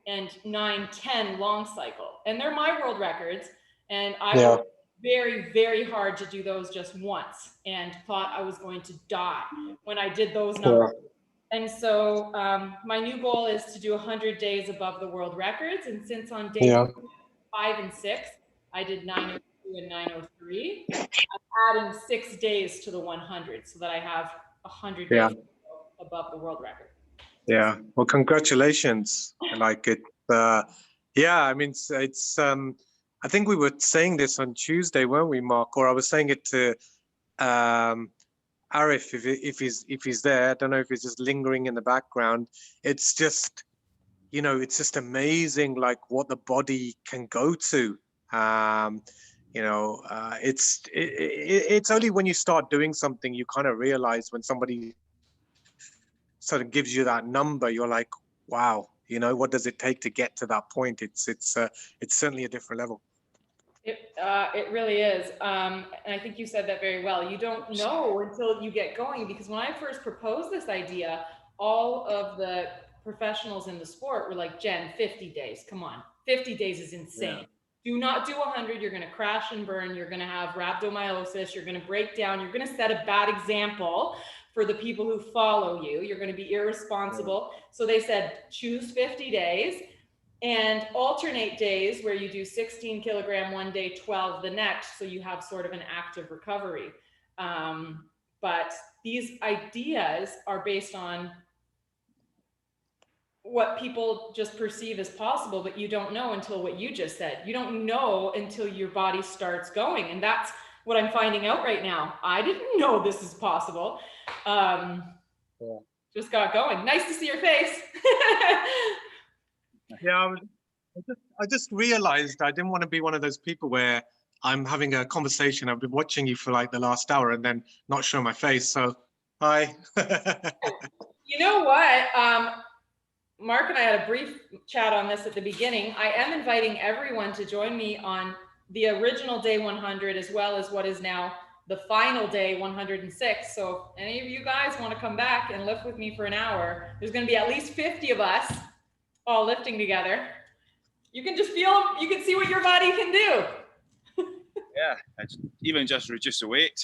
and 910 long cycle. And they're my world records. And I worked very, very hard to do those just once and thought I was going to die when I did those numbers. And so my new goal is to do 100 days above the world records. And since on day 5 and 6, I did 902 and 903, I'm adding 6 days to the 100 so that I have 100 days above the world record. Yeah, well, congratulations. Like it, yeah, I mean, it's I think we were saying this on Tuesday, weren't we, Mark? Or I was saying it to Arif, if he's there. I don't know if he's just lingering in the background. It's just, you know, it's just amazing, like what the body can go to. You know, it's only when you start doing something you kind of realize, when somebody sort of gives you that number, you're like, wow, you know, what does it take to get to that point? It's certainly a different level. It really is. And I think you said that very well. You don't know until you get going, because when I first proposed this idea, all of the professionals in the sport were like, Jen, 50 days, come on, 50 days is insane. Yeah. Do not do 100. You're going to crash and burn. You're going to have rhabdomyolysis. You're going to break down. You're going to set a bad example for the people who follow you. You're going to be irresponsible. Yeah. So they said, choose 50 days and alternate days where you do 16 kilogram one day, 12 the next. So you have sort of an active recovery. But these ideas are based on what people just perceive as possible, but you don't know until what you just said. You don't know until your body starts going. And that's what I'm finding out right now. I didn't know this is possible. Just got going. Nice to see your face. Yeah, I just realized I didn't want to be one of those people where I'm having a conversation. I've been watching you for like the last hour and then not show my face. So, hi. You know what? Mark and I had a brief chat on this at the beginning. I am inviting everyone to join me on the original day 100, as well as what is now the final day 106. So if any of you guys want to come back and lift with me for an hour, there's going to be at least 50 of us all lifting together. You can just feel, you can see what your body can do. Yeah, even just reduce the weight.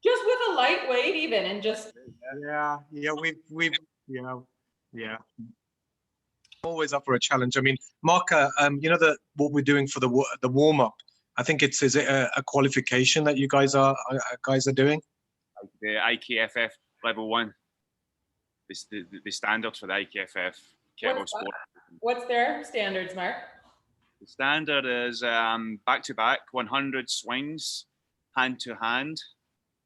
Just with a light weight even, and just. We've always up for a challenge. I mean, Mark, you know what we're doing for the warm up. I think is it a qualification that you guys are doing? The IKFF level 1. The standards for the IKFF kettlebell sport. What's their standards, Mark? The standard is back-to-back 100 swings, hand-to-hand,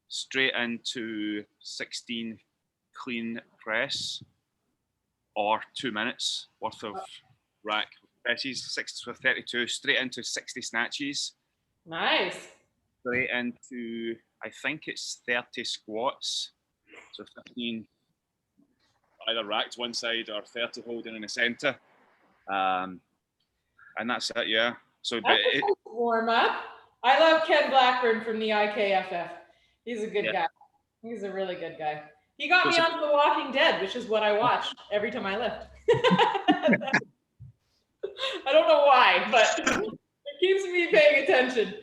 straight into 16 clean press, or 2 minutes worth of rack presses, 6 with 32, straight into 60 snatches. Nice. Straight into, I think it's 30 squats, so 15 either racked one side or 30 holding in the center. And that's it, yeah. So that's a nice warm up. I love Ken Blackburn from the IKFF. He's a good guy. He's a really good guy. He got me onto The Walking Dead, which is what I watch every time I lift. I don't know why, but it keeps me paying attention.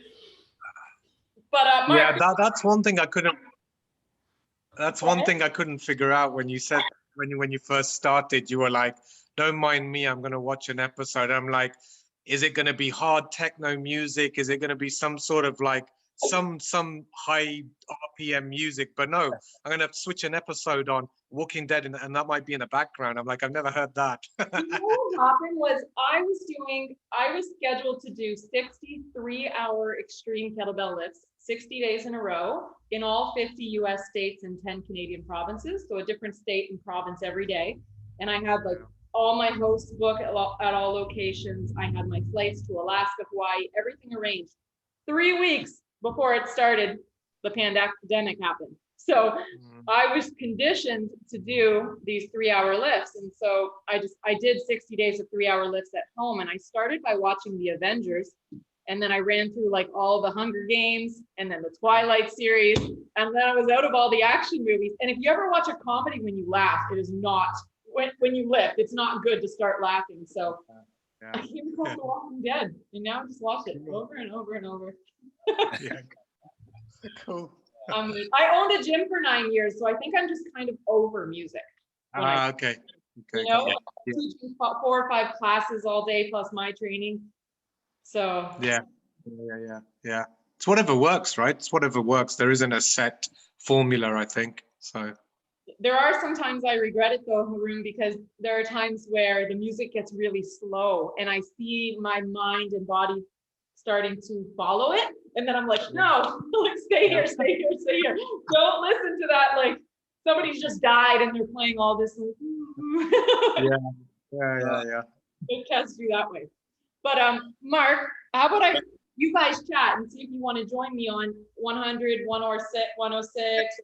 But Mark, that's one thing I couldn't. That's one thing I couldn't figure out when you said when you first started. You were like, "Don't mind me, I'm going to watch an episode." I'm like, "Is it going to be hard techno music? Is it going to be some sort of like some high RPM music?" But no, I'm going to switch an episode on Walking Dead, and that might be in the background. I'm like, I've never heard that. You know what happened was I was scheduled to do 63-hour extreme kettlebell lifts, 60 days in a row in all 50 US states and 10 Canadian provinces. So a different state and province every day. And I had like all my hosts booked at all locations. I had my flights to Alaska, Hawaii, everything arranged. 3 weeks before it started, the pandemic happened. So I was conditioned to do these 3-hour lifts. And so I did 60 days of 3-hour lifts at home. And I started by watching the Avengers. And then I ran through like all the Hunger Games and then the Twilight series. And then I was out of all the action movies. And if you ever watch a comedy when you laugh, it is not, when you lift, it's not good to start laughing. So I came across The Walking Dead, and now I just watch it over and over and over. Yeah. Cool. I owned a gym for 9 years, so I think I'm just kind of over music. Okay. Okay. You know, Yeah. teaching 4 or 5 classes all day plus my training. So Yeah. Yeah. It's whatever works, right? It's whatever works. There isn't a set formula, I think. So. there are some times I regret it though, Haroon, because there are times where the music gets really slow and I see my mind and body starting to follow it. And then I'm like, no, like stay here, stay here, stay here. Don't listen to that. Like somebody's just died and they're playing all this. Yeah. It tests you that way. But Mark, how about you guys chat and see if you want to join me on 100, 106, 106,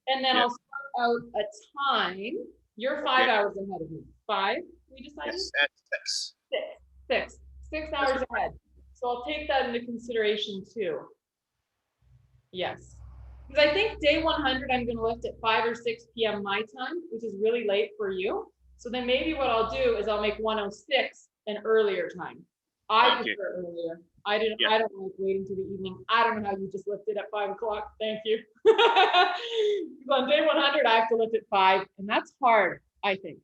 and then I'll start out a time. You're 5 hours ahead of me. 5, we decided? Yes, 6. 6 hours ahead. So I'll take that into consideration too. Yes. Because I think day 100, I'm going to lift at 5 or 6 p.m. my time, which is really late for you. So then maybe what I'll do is I'll make 106 an earlier time. I prefer earlier. I don't like waiting to the evening. I don't know how you just lifted at 5 o'clock. Thank you. On day 100, I have to lift at 5, and that's hard, I think.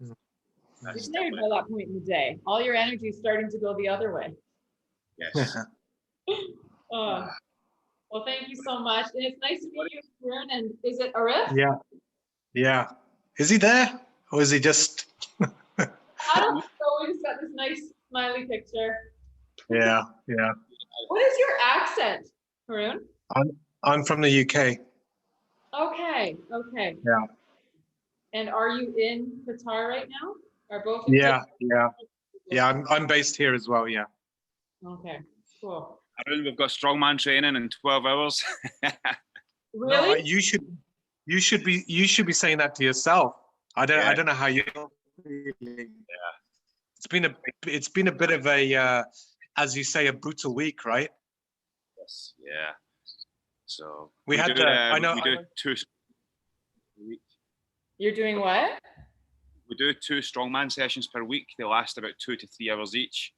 You're tired by that point in the day. All your energy is starting to go the other way. Yes. Well, thank you so much. And it's nice to meet you, Kieran. And is it Arif? Yeah. Is he there? Or is he just... I don't know. We just got this nice smiley picture. Yeah. What is your accent, Haroon? I'm from the UK. Okay. Yeah. And are you in Qatar right now? Are both? Yeah. I'm based here as well. Yeah. Okay. Cool. Arun, we've got strongman training in 12 hours. Really? No, you should be saying that to yourself. I don't know how you're feeling. Yeah. It's been a bit of a as you say, a brutal week, right? Yes. Yeah. So we had do, I know. We do 2 a week. You're doing what? We do 2 strongman sessions per week. They last about 2 to 3 hours each.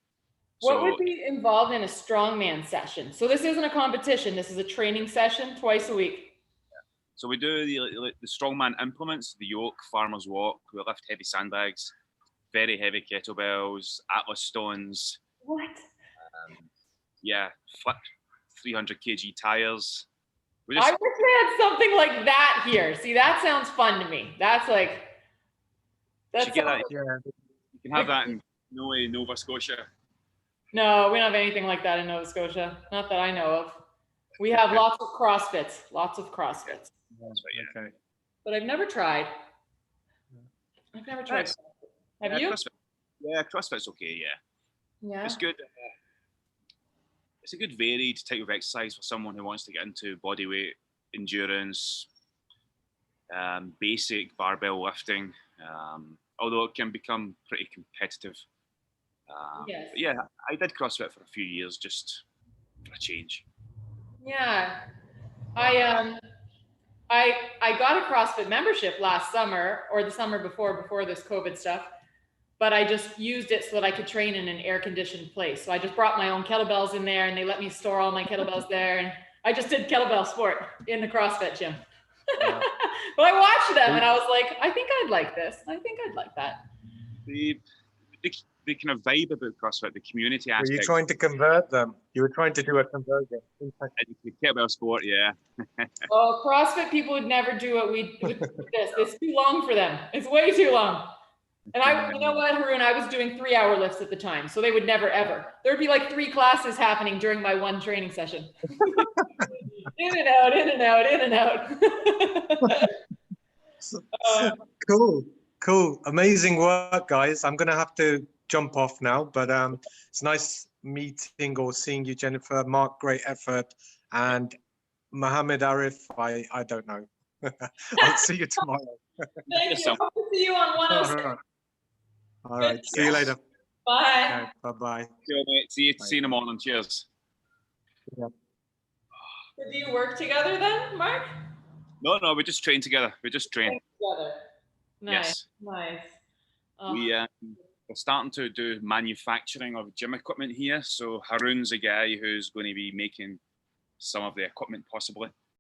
What would be involved in a strongman session? So this isn't a competition. This is a training session twice a week. So we do the strongman implements, the yoke, farmer's walk. We lift heavy sandbags, very heavy kettlebells, Atlas stones. What? Flip 300 kg tires. I wish they had something like that here. See, that sounds fun to me. That's like, you can have that in Nova Scotia. No, we don't have anything like that in Nova Scotia. Not that I know of. We have lots of CrossFits. Okay. But I've never tried. Have you? CrossFit. Yeah, CrossFit's okay, Yeah. It's good. It's a good varied type of exercise for someone who wants to get into body weight, endurance, basic barbell lifting, although it can become pretty competitive. Yes. But yeah, I did CrossFit for a few years just for a change. Yeah. I got a CrossFit membership last summer or the summer before this COVID stuff, but I just used it so that I could train in an air-conditioned place. So I just brought my own kettlebells in there and they let me store all my kettlebells there. And I just did kettlebell sport in the CrossFit gym. Yeah. But I watched them and I was like, I think I'd like this. I think I'd like that. The kind of vibe about CrossFit, the community aspect. Were you trying to convert them? You were trying to do a conversion. The kettlebell sport, yeah. Well, CrossFit people would never do what we do this. It's too long for them. It's way too long. And you know what, Haroon, I was doing 3-hour lifts at the time, so they would never ever. There'd be like 3 classes happening during my one training session. In and out, in and out, in and out. Cool. Amazing work, guys. I'm gonna have to jump off now, but it's nice meeting or seeing you, Jennifer. Mark, great effort. And Mohammed Arif, I don't know. I'll see you tomorrow. Thank you. Hope to see you on 106. All right. See you later. Bye. Okay, bye-bye. See you in the morning. Cheers. Yeah. So do you work together then, Mark? No, we just train together. We just train. Together. Nice. Yes. Nice. We we're starting to do manufacturing of gym equipment here. So Haroon's a guy who's going to be making some of the equipment possibly.